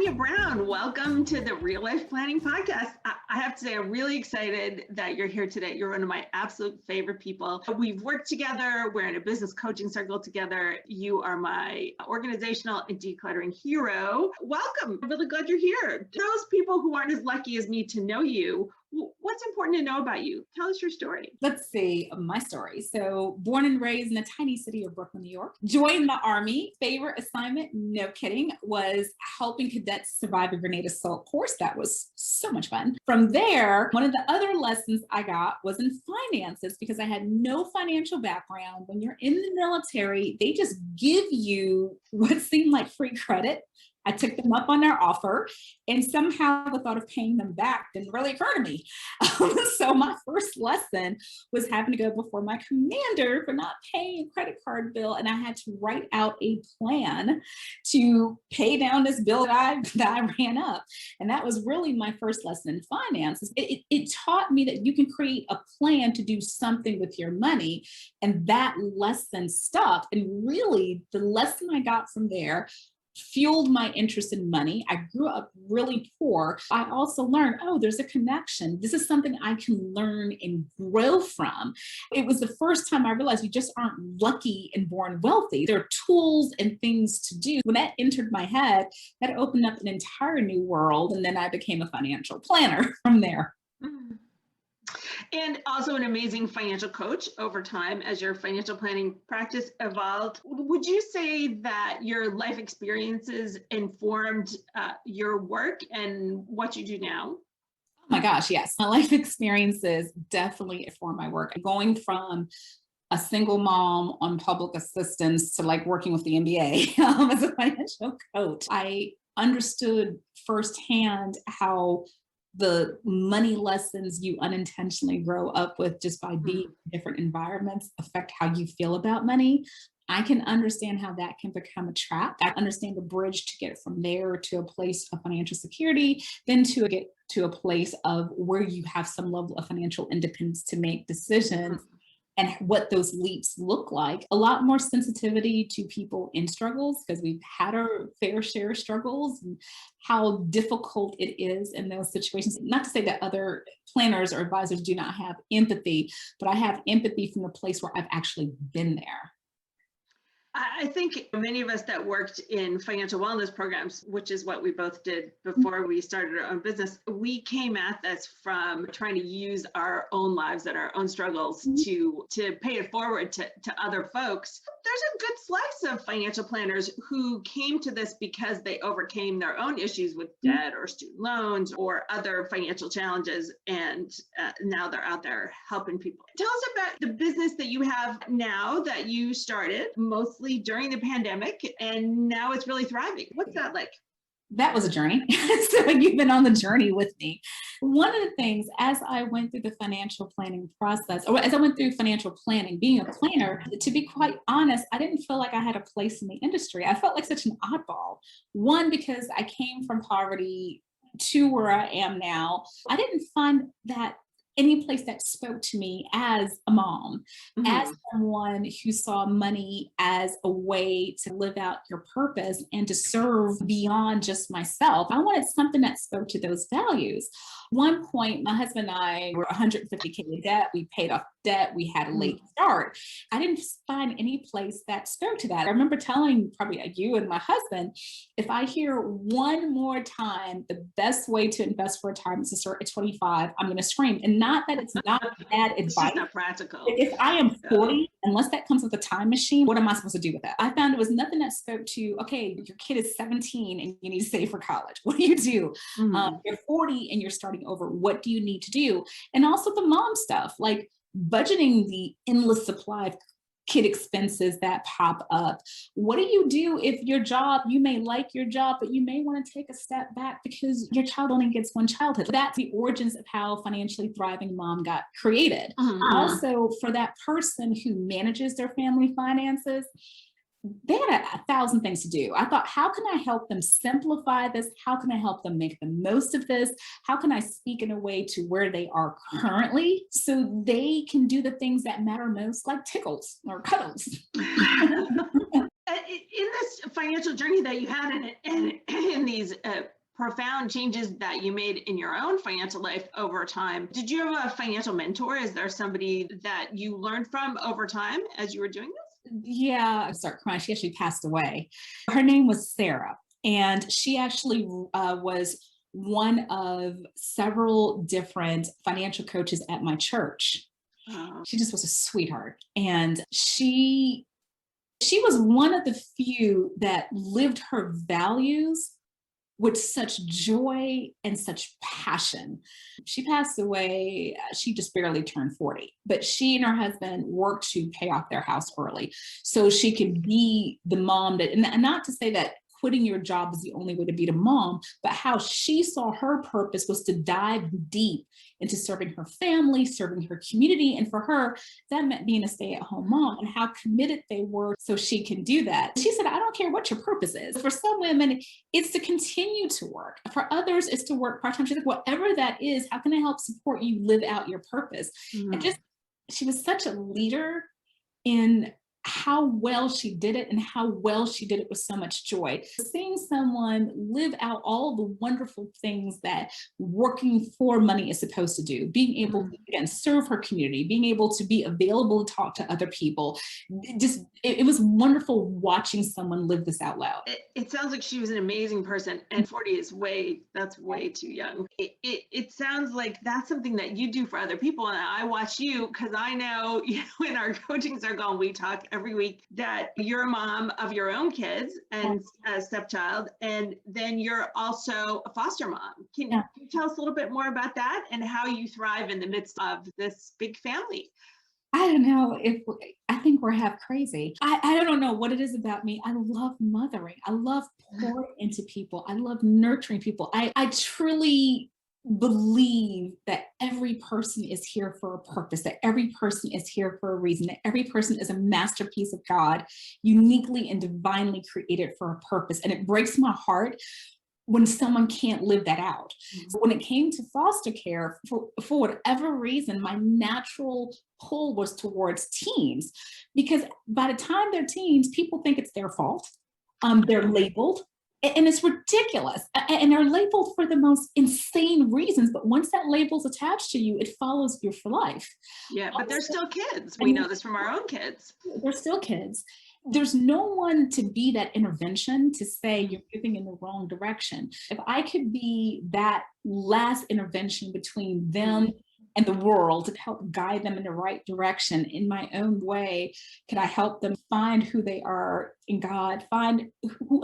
Tania Brown. Welcome to the Real Life Planning Podcast. I have to say, I'm really excited that you're here today. You're one of my absolute favorite people. We've worked together. We're in a business coaching circle together. You are my organizational and decluttering hero. Welcome. I'm really glad you're here. Those people who aren't as lucky as me to know you, what's important to know about you? Tell us your story. Let's see, my story. So born and raised in the tiny city of Brooklyn, New York. Joined the Army. Favorite assignment, no kidding, was helping cadets survive a grenade assault course. That was so much fun. From there, one of the other lessons I got was in finances because I had no financial background. When you're in the military, they just give you what seemed like free credit. I took them up on their offer, and somehow the thought of paying them back didn't really occur to me. So my first lesson was having to go before my commander for not paying a credit card bill, and I had to write out a plan to pay down this bill that I ran up. And that was really my first lesson in finance. It taught me that you can create a plan to do something with your money, and that lesson stuck. And really, the lesson I got from there fueled my interest in money. I grew up really poor. I also learned, there's a connection. This is something I can learn and grow from. It was the first time I realized you just aren't lucky and born wealthy. There are tools and things to do. When that entered my head, that opened up an entire new world. And then I became a financial planner from there. And also an amazing financial coach over time as your financial planning practice evolved. Would you say that your life experiences informed your work and what you do now? Oh my gosh, yes. My life experiences definitely inform my work. Going from a single mom on public assistance to like working with the NBA as a financial coach, I understood firsthand how the money lessons you unintentionally grow up with just by being in different environments affect how you feel about money. I can understand how that can become a trap. I understand the bridge to get from there to a place of financial security, then to get to a place of where you have some level of financial independence to make decisions. And what those leaps look like. A lot more sensitivity to people in struggles because we've had our fair share of struggles and how difficult it is in those situations. Not to say that other planners or advisors do not have empathy, but I have empathy from the place where I've actually been there. I think many of us that worked in financial wellness programs, which is what we both did before we started our own business, we came at this from trying to use our own lives and our own struggles to pay it forward to other folks. There's a good slice of financial planners who came to this because they overcame their own issues with debt or student loans or other financial challenges, and now they're out there helping people. Tell us about the business that you have now that you started mostly during the pandemic, and now it's really thriving. What's that like? That was a journey. So you've been on the journey with me. One of the things as I went through the financial planning process, or as I went through financial planning, being a planner, to be quite honest, I didn't feel like I had a place in the industry. I felt like such an oddball. One, because I came from poverty to where I am now. I didn't find that any place that spoke to me as a mom, as someone who saw money as a way to live out your purpose and to serve beyond just myself. I wanted something that spoke to those values. One point, my husband and I were $150K in debt. We paid off debt. We had a late start. I didn't find any place that spoke to that. I remember telling probably you and my husband, if I hear one more time, the best way to invest for retirement is to start at 25, I'm going to scream. And not that it's not bad advice. It's just not practical. If I am 40, unless that comes with a time machine, what am I supposed to do with that? I found it was nothing that spoke to, okay, your kid is 17 and you need to save for college. What do you do? You're 40 and you're starting over. What do you need to do? And also the mom stuff, like budgeting the endless supply of kid expenses that pop up. What do you do if your job, you may like your job, but you may want to take a step back because your child only gets one childhood? That's the origins of how Financially Thriving Mom got created. Also, for that person who manages their family finances, they had a thousand things to do. I thought, how can I help them simplify this? How can I help them make the most of this? How can I speak in a way to where they are currently so they can do the things that matter most, like tickles or cuddles? In this financial journey that you had in these profound changes that you made in your own financial life over time. Did you have a financial mentor? Is there somebody that you learned from over time as you were doing this? Yeah, I start crying. She actually passed away. Her name was Sarah, and she actually was one of several different financial coaches at my church. She just was a sweetheart. And she was one of the few that lived her values with such joy and such passion. She passed away, she just barely turned 40, but she and her husband worked to pay off their house early so she could be the mom that, and not to say that quitting your job is the only way to be the mom, but how she saw her purpose was to dive deep into serving her family, serving her community. And for her, that meant being a stay-at-home mom, and how committed they were so she can do that. She said, I don't care what your purpose is. For some women, it's to continue to work. For others, it's to work part-time. She's like, whatever that is, how can I help support you live out your purpose? And just, she was such a leader in how well she did it and how well she did it with so much joy. Seeing someone live out all the wonderful things that working for money is supposed to do, being able to, again, serve her community, being able to be available to talk to other people. It was wonderful watching someone live this out loud. It sounds like she was an amazing person, and 40 is that's way too young. It sounds like that's something that you do for other people. And I watch you because I know, in our coaching circle, we talk every week that you're a mom of your own kids and a stepchild, and then you're also a foster mom. Can you tell us a little bit more about that and how you thrive in the midst of this big family? I don't know I think we're half crazy. I don't know what it is about me. I love mothering. I love pouring into people. I love nurturing people. I truly believe that every person is here for a purpose, that every person is here for a reason, that every person is a masterpiece of God, uniquely and divinely created for a purpose. And it breaks my heart when someone can't live that out. So when it came to foster care, for whatever reason, my natural pull was towards teens, because by the time they're teens, people think it's their fault. They're labeled. And it's ridiculous. And they're labeled for the most insane reasons. But once that label's attached to you, it follows you for life. Yeah, but they're still kids. We know this from our own kids. They're still kids. There's no one to be that intervention to say you're moving in the wrong direction. If I could be that last intervention between them and the world to help guide them in the right direction in my own way, can I help them find who they are in God, find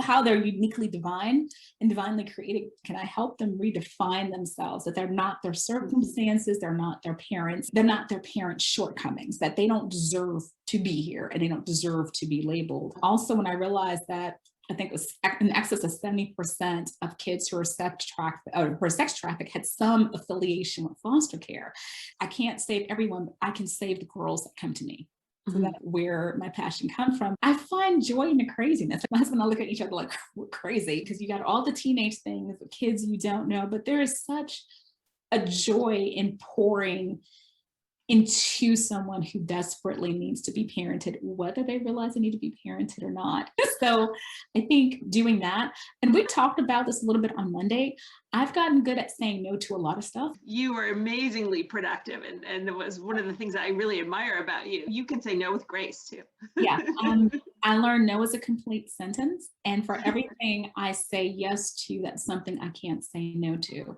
how they're uniquely divine and divinely created? Can I help them redefine themselves, that they're not their circumstances, they're not their parents, they're not their parents' shortcomings, that they don't deserve to be here and they don't deserve to be labeled. Also, when I realized that I think it was in excess of 70% of kids who are sex trafficked had some affiliation with foster care. I can't save everyone, but I can save the girls that come to me. So that's where my passion comes from. I find joy in the craziness. My husband and I look at each other like we're crazy, because you got all the teenage things, the kids you don't know, but there is such a joy in pouring into someone who desperately needs to be parented, whether they realize they need to be parented or not. So I think doing that, and we talked about this a little bit on Monday, I've gotten good at saying no to a lot of stuff. You were amazingly productive, and it was one of the things that I really admire about you. You can say no with grace too. Yeah, I learned no is a complete sentence, and for everything I say yes to, that's something I can't say no to.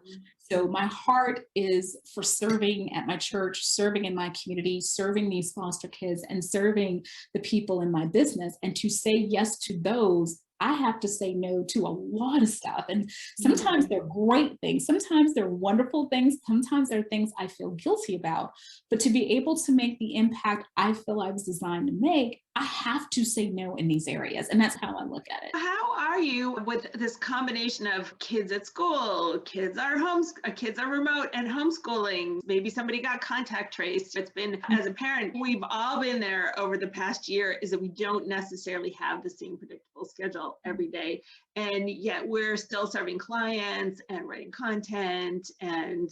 So my heart is for serving at my church, serving in my community, serving these foster kids, and serving the people in my business. And to say yes to those, I have to say no to a lot of stuff. And sometimes they're great things. Sometimes they're wonderful things. Sometimes they're things I feel guilty about. But to be able to make the impact I feel I was designed to make, I have to say no in these areas. And that's how I look at it. How are you with this combination of kids at school, kids are remote and homeschooling? Maybe somebody got contact traced. It's been, as a parent, we've all been there over the past year, is that we don't necessarily have the same predictable schedule every day. And yet we're still serving clients and writing content and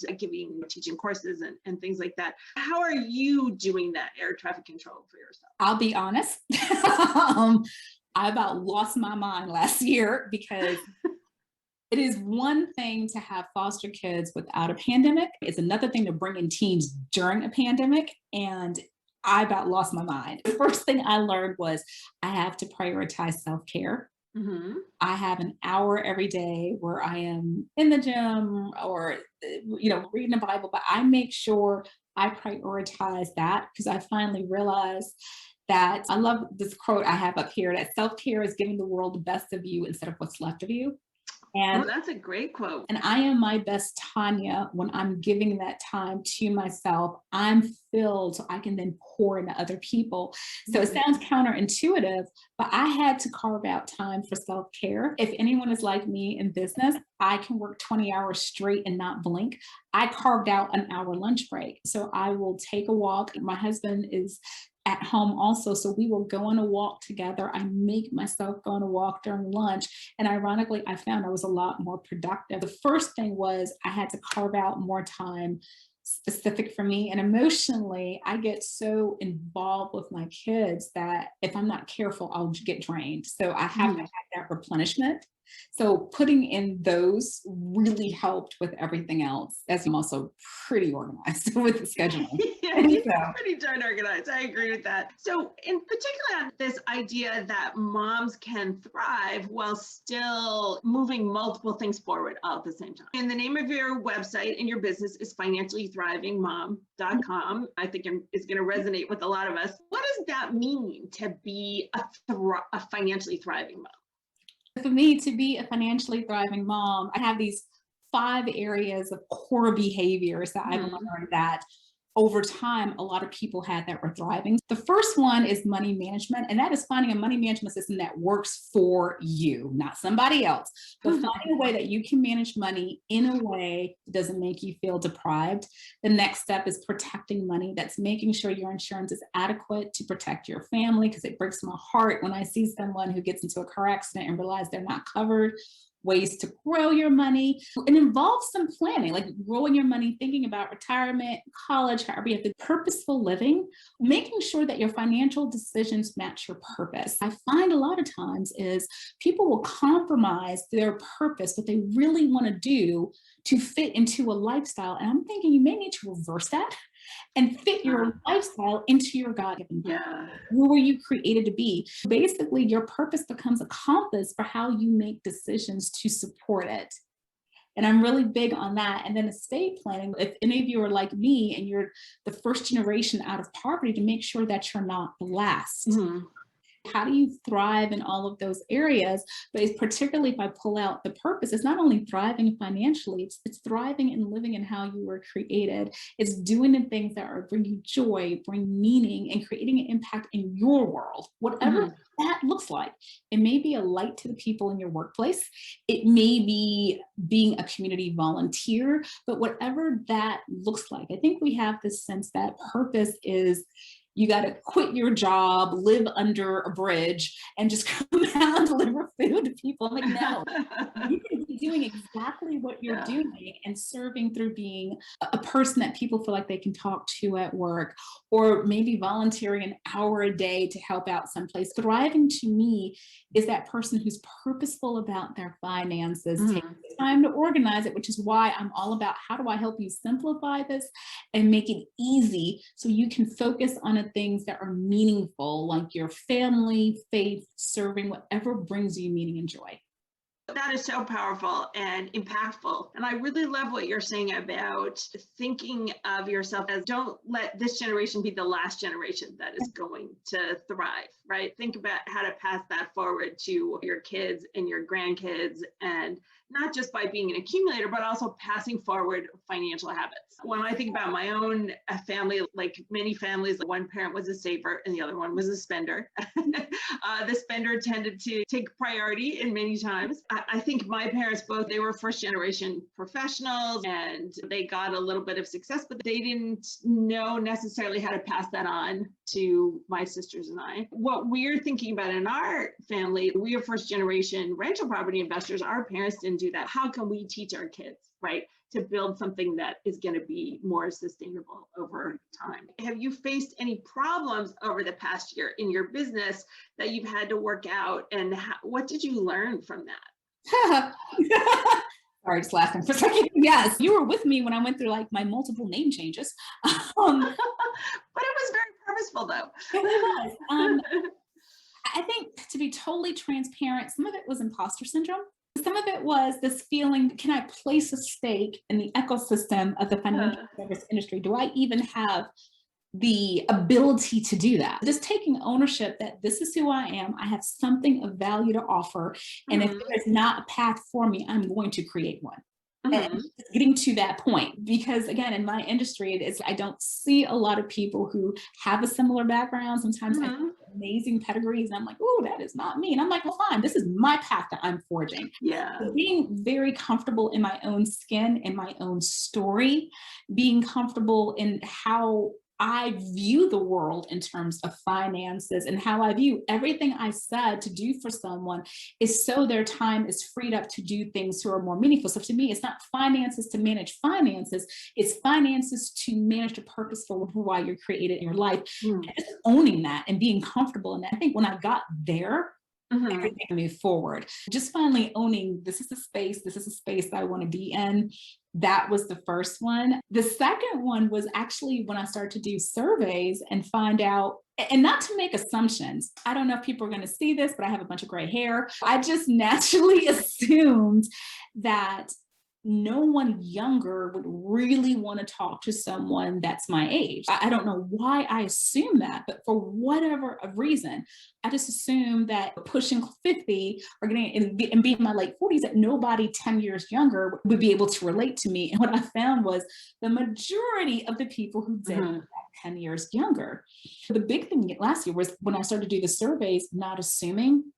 teaching courses and things like that. How are you doing that air traffic control for yourself? I'll be honest. I about lost my mind last year because It is one thing to have foster kids without a pandemic. It's another thing to bring in teens during a pandemic. And I about lost my mind. The first thing I learned was I have to prioritize self-care. Mm-hmm. I have an hour every day where I am in the gym or, reading the Bible, but I make sure I prioritize that because I finally realized that I love this quote I have up here that self-care is giving the world the best of you instead of what's left of you. Oh, And that's a great quote. and I am my best Tanya when I'm giving that time to myself. I'm filled so I can then pour into other people. So it sounds counterintuitive, but I had to carve out time for self-care. If anyone is like me in business, I can work 20 hours straight and not blink. I carved out an hour lunch break. So I will take a walk. My husband is at home also. So we will go on a walk together. I make myself go on a walk during lunch. And ironically, I found I was a lot more productive. The first thing was I had to carve out more time specific for me. And emotionally, I get so involved with my kids that if I'm not careful, I'll get drained. So I have to have that replenishment. So putting in those really helped with everything else, as I'm also pretty organized with the scheduling. Yeah, you're pretty darn organized. I agree with that. So in particular, on this idea that moms can thrive while still moving multiple things forward all at the same time. And the name of your website and your business is financiallythrivingmom.com. I think it's going to resonate with a lot of us. What does that mean to be a financially thriving mom? For me to be a financially thriving mom, I have these 5 areas of core behaviors that I've learned that over time, a lot of people had that were thriving. The first one is money management, and that is finding a money management system that works for you, not somebody else, but finding a way that you can manage money in a way that doesn't make you feel deprived. The next step is protecting money. That's making sure your insurance is adequate to protect your family, because it breaks my heart when I see someone who gets into a car accident and realize they're not covered. Ways to grow your money. It involves some planning, like growing your money, thinking about retirement, college, however you have the purposeful living, making sure that your financial decisions match your purpose. I find a lot of times is people will compromise their purpose, what they really want to do to fit into a lifestyle. And I'm thinking you may need to reverse that and fit your lifestyle into your God-given purpose. Who were you created to be? Basically, your purpose becomes a compass for how you make decisions to support it. And I'm really big on that. And then estate planning, if any of you are like me and you're the first generation out of poverty, to make sure that you're not the last. How do you thrive in all of those areas? But it's particularly if I pull out the purpose, it's not only thriving financially, it's thriving and living in how you were created. It's doing the things that bring you joy, bring meaning, and creating an impact in your world, whatever that looks like. It may be a light to the people in your workplace. It may be being a community volunteer, but whatever that looks like, I think we have this sense that purpose is you got to quit your job, live under a bridge, and just come out and deliver food to people. I'm like, no, you can be doing exactly what you're doing and serving through being a person that people feel like they can talk to at work, or maybe volunteering an hour a day to help out someplace. Thriving to me is that person who's purposeful about their finances, takes time to organize it, which is why I'm all about how do I help you simplify this and make it easy so you can focus on the things that are meaningful, like your family, faith, serving, whatever brings you meaning and joy. That is so powerful and impactful. And I really love what you're saying about thinking of yourself as don't let this generation be the last generation that is going to thrive, right? Think about how to pass that forward to your kids and your grandkids, and not just by being an accumulator, but also passing forward financial habits. When I think about my own family, like many families, one parent was a saver and the other one was a spender. The spender tended to take priority in many times. I think my parents both, they were first generation professionals and they got a little bit of success, but they didn't know necessarily how to pass that on to my sisters and I. What we're thinking about in our family, we are first generation rental property investors. Our parents didn't do that. How can we teach our kids, right, to build something that is going to be more sustainable over time? Have you faced any problems over the past year in your business that you've had to work out, and what did you learn from that? Sorry, just laughing for a second. Yes, you were with me when I went through like my multiple name changes. But it was very purposeful though. It really was. I think to be totally transparent, some of it was imposter syndrome. Some of it was this feeling, can I place a stake in the ecosystem of the financial service industry? Do I even have the ability to do that? Just taking ownership that this is who I am. I have something of value to offer. And if there's not a path for me, I'm going to create one. And getting to that point, because again, in my industry, I don't see a lot of people who have a similar background. Sometimes I have amazing pedigrees and I'm like, oh, that is not me. And I'm like, well, fine, this is my path that I'm forging. Yeah. So being very comfortable in my own skin, in my own story, being comfortable in how I view the world in terms of finances and how I view everything I said to do for someone is so their time is freed up to do things who are more meaningful. So to me, it's not finances to manage finances, it's finances to manage the purpose for why you're created in your life. And just owning that and being comfortable in that. I think when I got there, everything moved forward. Just finally owning this is a space that I want to be in. That was the first one. The second one was actually when I started to do surveys and find out, and not to make assumptions. I don't know if people are going to see this, but I have a bunch of gray hair. I just naturally assumed that no one younger would really want to talk to someone that's my age. I don't know why I assume that, but for whatever reason, I just assumed that pushing 50 or getting and being in my late 40s, that nobody 10 years younger would be able to relate to me. And what I found was the majority of the people who did were 10 years younger. The big thing last year was when I started to do the surveys, not assuming.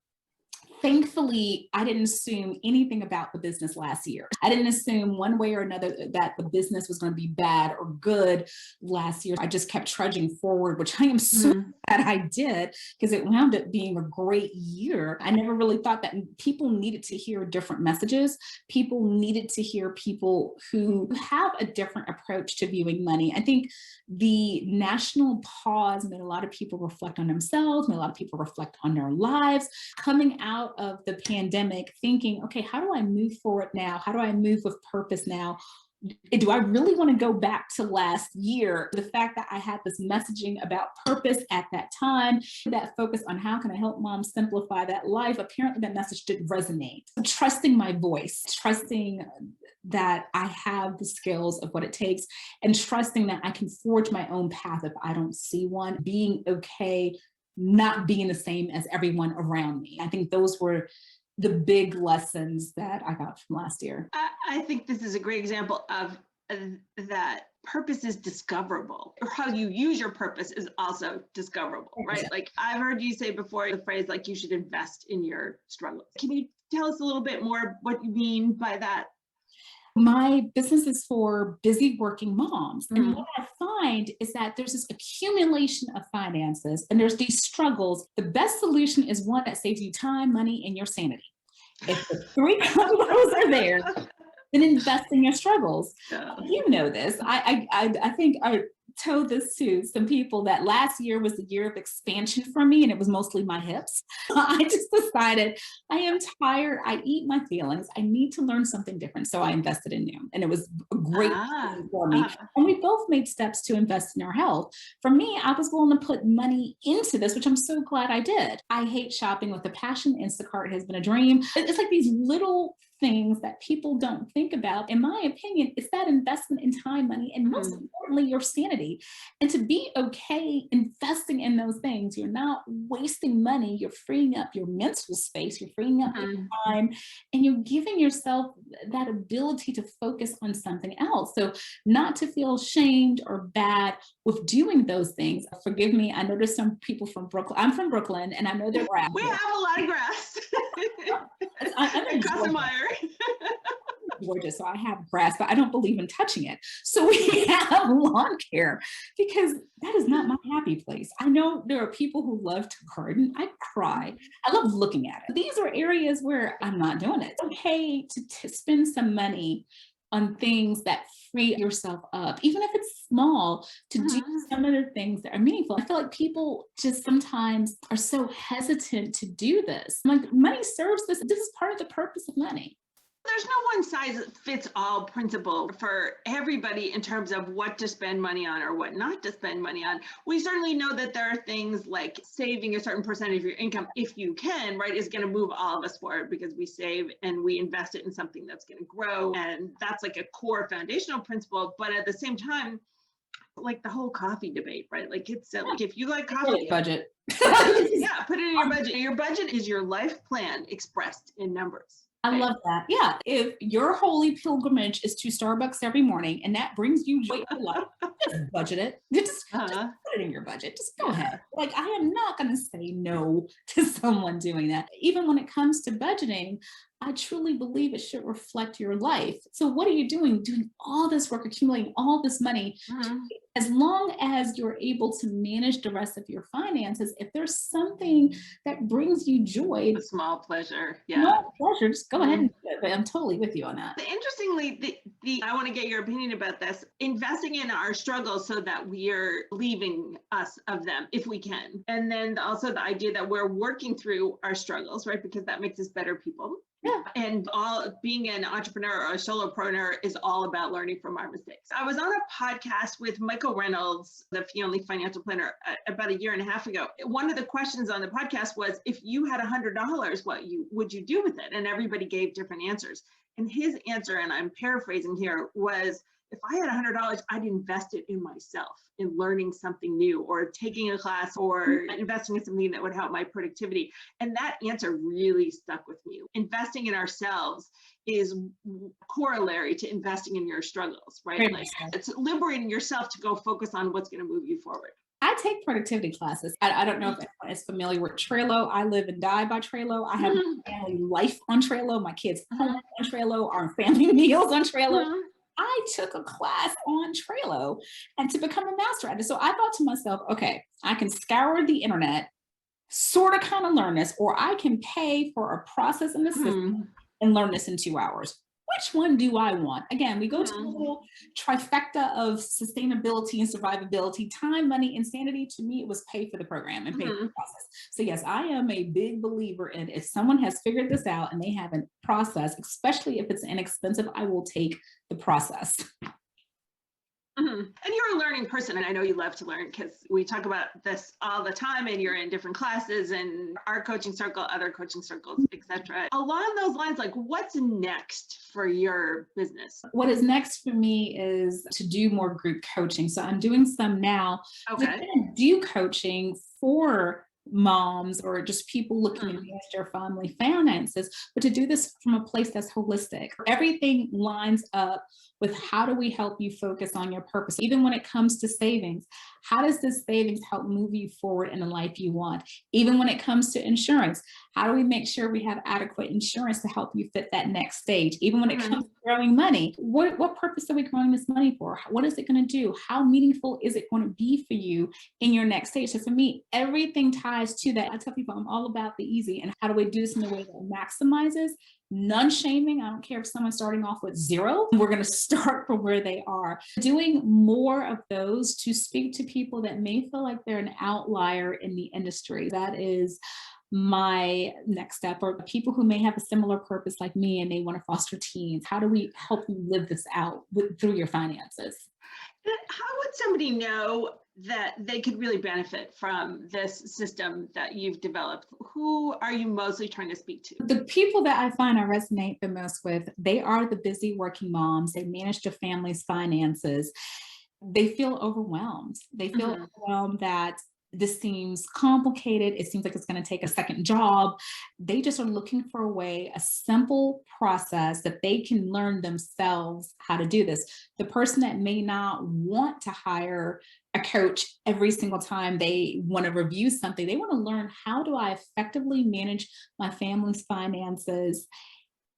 Thankfully, I didn't assume anything about the business last year. I didn't assume one way or another that the business was going to be bad or good last year. I just kept trudging forward, which I am so glad I did, because it wound up being a great year. I never really thought that people needed to hear different messages. People needed to hear people who have a different approach to viewing money. I think the national pause made a lot of people reflect on themselves, made a lot of people reflect on their lives, coming out of the pandemic, thinking, okay, how do I move forward now? How do I move with purpose now? Do I really want to go back to last year? The fact that I had this messaging about purpose at that time, that focus on how can I help moms simplify that life, apparently that message didn't resonate. Trusting my voice, trusting that I have the skills of what it takes, and trusting that I can forge my own path if I don't see one, being okay not being the same as everyone around me. I think those were the big lessons that I got from last year. I think this is a great example of that purpose is discoverable, or how you use your purpose is also discoverable, right? Like I've heard you say before the phrase, like you should invest in your struggles. Can you tell us a little bit more what you mean by that? My business is for busy working moms. And what I find is that there's this accumulation of finances and there's these struggles. The best solution is one that saves you time, money, and your sanity. If the three combos are there, then invest in your struggles. You know this. I think I told this to some people that last year was the year of expansion for me, and it was mostly my hips. I just decided I am tired. I eat my feelings. I need to learn something different. So I invested in new, and it was a great thing for me. And we both made steps to invest in our health. For me, I was willing to put money into this, which I'm so glad I did. I hate shopping with a passion. Instacart has been a dream. It's like these little things that people don't think about. In my opinion, it's that investment in time, money, and most importantly, your sanity. And to be okay investing in those things, you're not wasting money, you're freeing up your mental space, you're freeing up your time, and you're giving yourself that ability to focus on something else. So not to feel shamed or bad with doing those things. Forgive me, I know there's some people from Brooklyn. I'm from Brooklyn, and I know they're grass. We have a lot of grass. I'm in Cynthia Meyer. Georgia, so I have grass, but I don't believe in touching it. So we have lawn care because that is not my happy place. I know there are people who love to garden. I cry. I love looking at it. These are areas where I'm not doing it. It's okay to spend some money on things that free yourself up, even if it's small, to do some of the things that are meaningful. I feel like people just sometimes are so hesitant to do this. Like, money serves this. This is part of the purpose of money. There's no one size fits all principle for everybody in terms of what to spend money on or what not to spend money on. We certainly know that there are things like saving a certain percentage of your income, if you can, right, is going to move all of us forward because we save and we invest it in something that's going to grow. And that's like a core foundational principle. But at the same time, like the whole coffee debate, right? Like, it's like, if you like coffee, budget. Yeah, put it in your budget. Your budget is your life plan expressed in numbers. I love that. Yeah. If your holy pilgrimage is to Starbucks every morning and that brings you joy in life, just budget it. Just put it in your budget. Just go ahead. Like, I am not going to say no to someone doing that. Even when it comes to budgeting, I truly believe it should reflect your life. So what are you doing? Doing all this work, accumulating all this money. As long as you're able to manage the rest of your finances, if there's something that brings you joy, A small pleasure. small pleasure, just go ahead and do it. But I'm totally with you on that. Interestingly, I want to get your opinion about this. Investing in our struggles so that we are leaving us of them if we can. And then also the idea that we're working through our struggles, right? Because that makes us better people. Yeah. And being an entrepreneur or a solopreneur is all about learning from our mistakes. I was on a podcast with Michael Reynolds, the Fee Only Financial Planner, about a year and a half ago. One of the questions on the podcast was, if you had $100, what would you do with it? And everybody gave different answers. And his answer, and I'm paraphrasing here, was, if I had $100, I'd invest it in myself, in learning something new or taking a class or investing in something that would help my productivity. And that answer really stuck with me. Investing in ourselves is corollary to investing in your struggles, right? Like, it's liberating yourself to go focus on what's going to move you forward. I take productivity classes. I don't know if anyone is familiar with Trello. I live and die by Trello. I have family life on Trello, my kids' home on Trello, our family meals on Trello. I took a class on Trello and to become a master at it. So I thought to myself, okay, I can scour the internet, sort of kind of learn this, or I can pay for a process in the system and learn this in 2 hours. Which one do I want? Again, we go to a little trifecta of sustainability and survivability, time, money, insanity. To me, it was pay for the program and pay for the process. So yes, I am a big believer in, if someone has figured this out and they have a process, especially if it's inexpensive, I will take the process. And you're a learning person, and I know you love to learn because we talk about this all the time, and you're in different classes and our coaching circle, other coaching circles, etc. Along those lines, like, what's next for your business? What is next for me is to do more group coaching. So I'm doing some now. Okay. We're going to do coaching for moms or just people looking to manage their family finances, but to do this from a place that's holistic. Everything lines up with, how do we help you focus on your purpose? Even when it comes to savings, how does this savings help move you forward in the life you want? Even when it comes to insurance, how do we make sure we have adequate insurance to help you fit that next stage? Even when it comes to growing money, what purpose are we growing this money for? What is it going to do? How meaningful is it going to be for you in your next stage? So for me, everything ties to that. I tell people I'm all about the easy, and how do we do this in a way that maximizes? None shaming. I don't care if someone's starting off with zero. We're going to start from where they are. Doing more of those to speak to people that may feel like they're an outlier in the industry. That is my next step. Or people who may have a similar purpose like me and they want to foster teens. How do we help you live this out through your finances? How would somebody know that they could really benefit from this system that you've developed? Who are you mostly trying to speak to? The people that I find I resonate the most with, they are the busy working moms. They manage their family's finances. They feel overwhelmed. They feel overwhelmed that this seems complicated. It seems like it's going to take a second job. They just are looking for a way, a simple process that they can learn themselves how to do this. The person that may not want to hire a coach every single time they want to review something, they want to learn, how do I effectively manage my family's finances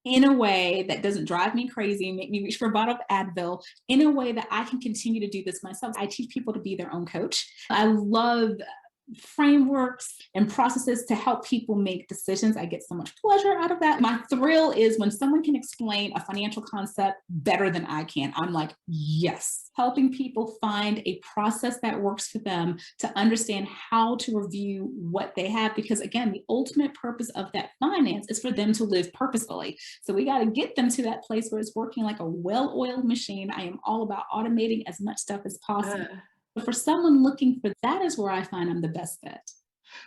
in a way that doesn't drive me crazy, make me reach for a bottle of Advil, in a way that I can continue to do this myself. I teach people to be their own coach. I love frameworks and processes to help people make decisions. I get so much pleasure out of that. My thrill is when someone can explain a financial concept better than I can. I'm like, yes, helping people find a process that works for them to understand how to review what they have. Because again, the ultimate purpose of that finance is for them to live purposefully. So we got to get them to that place where it's working like a well-oiled machine. I am all about automating as much stuff as possible. But for someone looking for that is where I find I'm the best fit.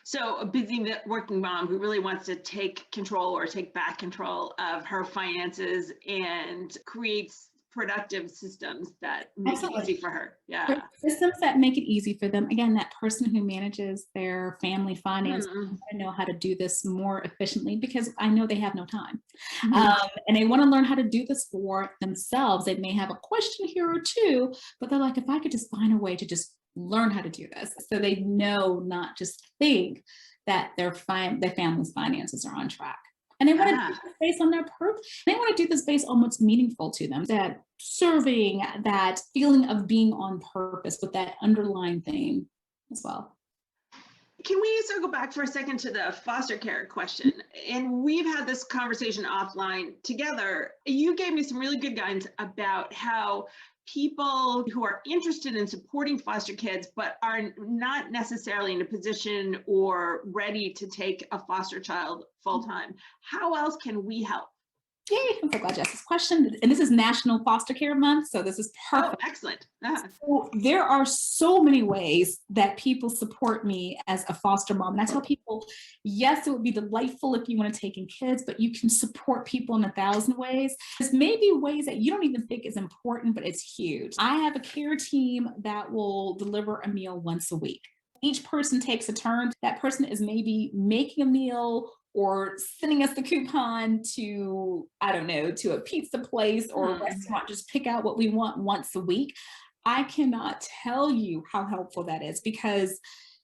So a busy working mom who really wants to take control or take back control of her finances and creates productive systems that make it easy for her. Yeah. Systems that make it easy for them. Again, that person who manages their family finance, I know how to do this more efficiently because I know they have no time. And they want to learn how to do this for themselves. They may have a question here or two, but they're like, if I could just find a way to just learn how to do this. So they know, not just think that their family's finances are on track. And they want to do this based on their purpose. They want to do this based on what's meaningful to them, that serving, that feeling of being on purpose with that underlying theme as well. Can we circle back for a second to the foster care question? And we've had this conversation offline together. You gave me some really good guidance about how people who are interested in supporting foster kids, but are not necessarily in a position or ready to take a foster child full time. How else can we help? Yay, I'm so glad you asked this question. And this is National Foster Care Month, so this is perfect. Oh, excellent. So there are so many ways that people support me as a foster mom. And I tell people, yes, it would be delightful if you want to take in kids, but you can support people in 1,000 ways. There's maybe ways that you don't even think is important, but it's huge. I have a care team that will deliver a meal once a week. Each person takes a turn. That person is maybe making a meal or sending us the coupon to, I don't know, to a pizza place or a restaurant, just pick out what we want once a week. I cannot tell you how helpful that is because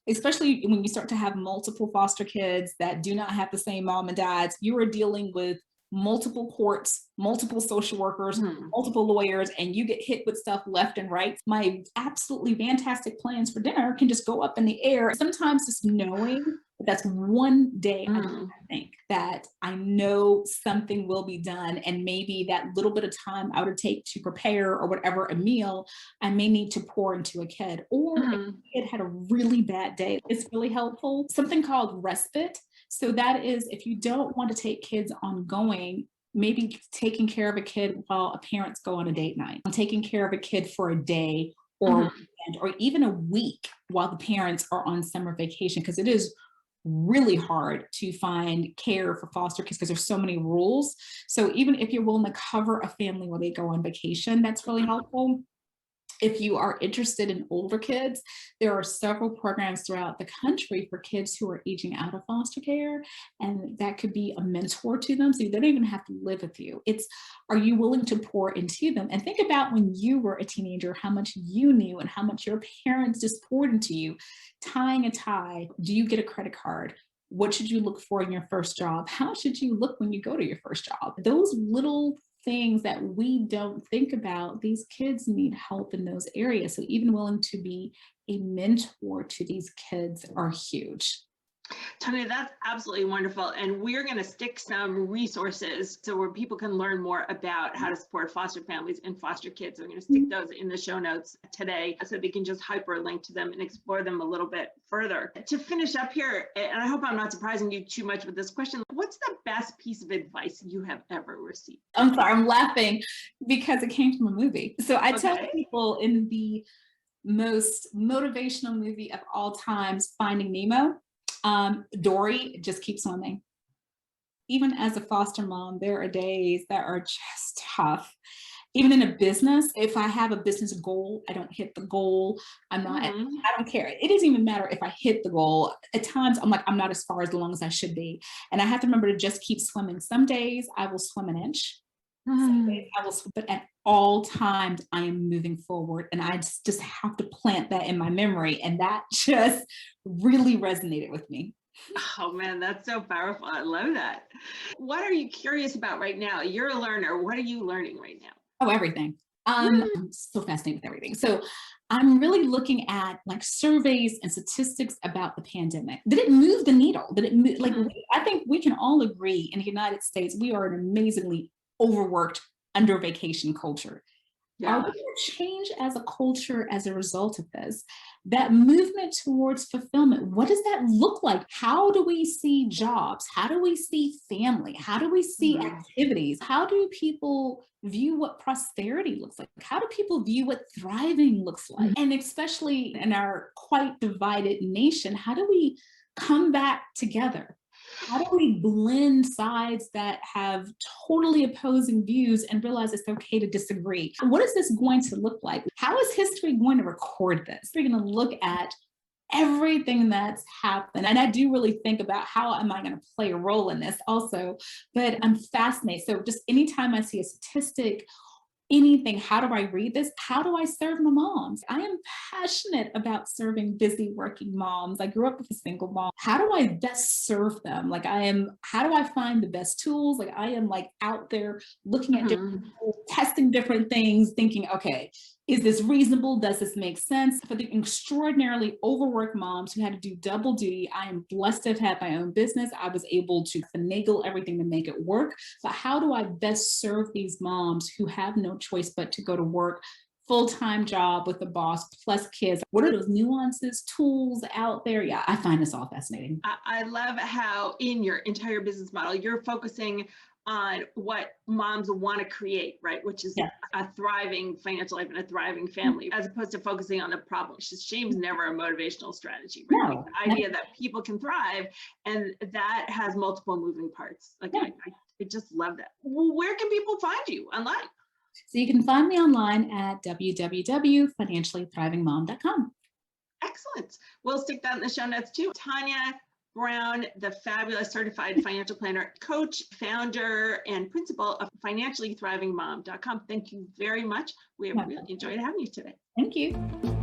especially when you start to have multiple foster kids that do not have the same mom and dads, you are dealing with multiple courts, multiple social workers, multiple lawyers, and you get hit with stuff left and right. My absolutely fantastic plans for dinner can just go up in the air. Sometimes just knowing that's one day I think that I know something will be done, and maybe that little bit of time I would take to prepare or whatever a meal I may need to pour into a kid, or if it had a really bad day, it's really helpful. Something called respite. So that is if you don't want to take kids ongoing, maybe taking care of a kid while a parents go on a date night, taking care of a kid for a day or a weekend, or even a week while the parents are on summer vacation, because it is really hard to find care for foster kids because there's so many rules. So even if you're willing to cover a family while they go on vacation, that's really helpful. If you are interested in older kids, there are several programs throughout the country for kids who are aging out of foster care, and that could be a mentor to them. So they don't even have to live with you. It's, are you willing to pour into them? And think about when you were a teenager, how much you knew and how much your parents just poured into you. Tying a tie, do you get a credit card? What should you look for in your first job? How should you look when you go to your first job? Those little things that we don't think about, these kids need help in those areas. So even willing to be a mentor to these kids are huge. Tania, that's absolutely wonderful. And we're going to stick some resources so where people can learn more about how to support foster families and foster kids. We're going to stick those in the show notes today so they can just hyperlink to them and explore them a little bit further. To finish up here, and I hope I'm not surprising you too much with this question, what's the best piece of advice you have ever received? I'm sorry, I'm laughing because it came from a movie. So I tell people in the most motivational movie of all times, Finding Nemo, Dory just keeps swimming. Even as a foster mom, there are days that are just tough. Even in a business, if I have a business goal, I don't hit the goal. I don't care. It doesn't even matter if I hit the goal. At times, I'm like, I'm not as far as long as I should be. And I have to remember to just keep swimming. Some days I will swim an inch. Some days I will swim, but at all times I am moving forward, and I just have to plant that in my memory. And that just really resonated with me. Oh man, that's so powerful. I love that. What are you curious about right now? You're a learner. What are you learning right now? Oh, everything. I'm so fascinated with everything. So I'm really looking at like surveys and statistics about the pandemic. Did it move the needle? Did it move, like, I think we can all agree in the United States, we are an amazingly overworked, under vacation culture. Are we going to change as a culture as a result of this? That movement towards fulfillment, what does that look like? How do we see jobs? How do we see family? How do we see activities? How do people view what prosperity looks like? How do people view what thriving looks like? And especially in our quite divided nation, how do we come back together? How do we blend sides that have totally opposing views and realize it's okay to disagree? What is this going to look like? How is history going to record this? We're going to look at everything that's happened. And I do really think about how am I going to play a role in this also, but I'm fascinated. So just anytime I see a statistic, anything, how do I read this? How do I serve my moms? I am passionate about serving busy working moms. I grew up with a single mom. How do I best serve them? How do I find the best tools? Like I am like out there looking at different tools, testing different things, thinking, okay, is this reasonable? Does this make sense? For the extraordinarily overworked moms who had to do double duty, I am blessed to have had my own business. I was able to finagle everything to make it work. But how do I best serve these moms who have no choice but to go to work, full-time job with a boss plus kids? What are those nuances, tools out there? Yeah, I find this all fascinating. I love how in your entire business model, you're focusing on what moms want to create, right? Which is a thriving financial life and a thriving family, as opposed to focusing on the problem. Shame's never a motivational strategy, right? No, the idea that people can thrive, and that has multiple moving parts. Like I just love that. Well, where can people find you online? So you can find me online at www.financiallythrivingmom.com. Excellent. We'll stick that in the show notes too. Tania Brown, the fabulous certified financial planner, coach, founder, and principal of financiallythrivingmom.com. Thank you very much. We have really enjoyed having you today. Thank you.